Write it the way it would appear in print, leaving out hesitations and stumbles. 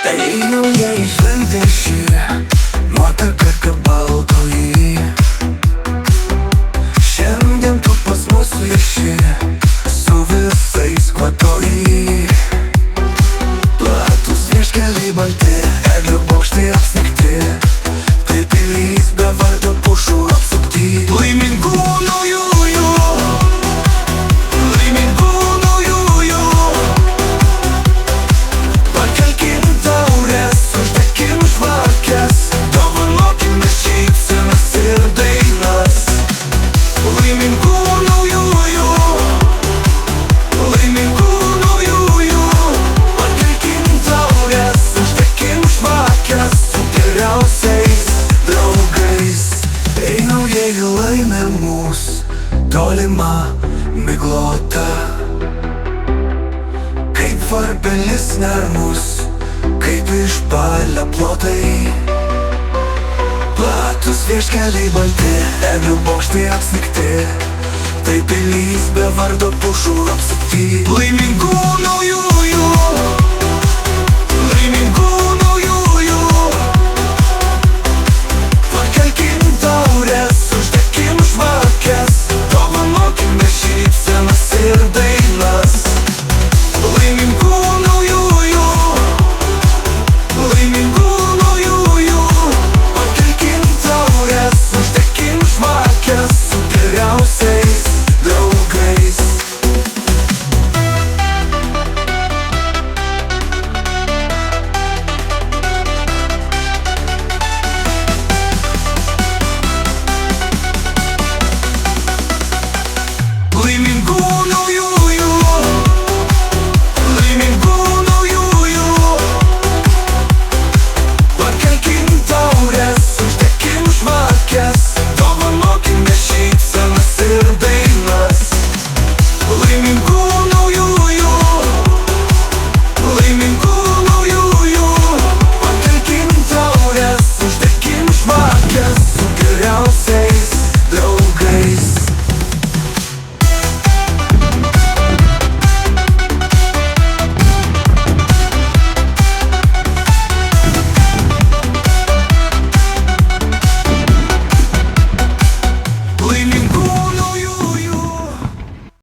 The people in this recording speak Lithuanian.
Ei naujieji žvaigždėši, nuotaka kabaltoji. Šiandien tu pas mus vieši, su visais kvatoji. Platus vieškeliai balti, eglių bokštai apsnigti, tai pilys be vardo pušų apsupti. Laimingų naujųjų, laimingų naujųjų. Pakelkim taures, uždekim žvakes, dovanokim šypsenas ir dainas. Laimingų naujųjų, laimingų naujųjų. Pakelkim taures, uždekim žvakes su geriausiais draugais. Ei naujieji laimė mūs, tolima miglota, kaip varpelis nermus, kaip išbalę plotai. Platus vieškeliai balti, eglių bokštai apsnigti, tai pilys be vardo pušų apsupti. Laimingų naujų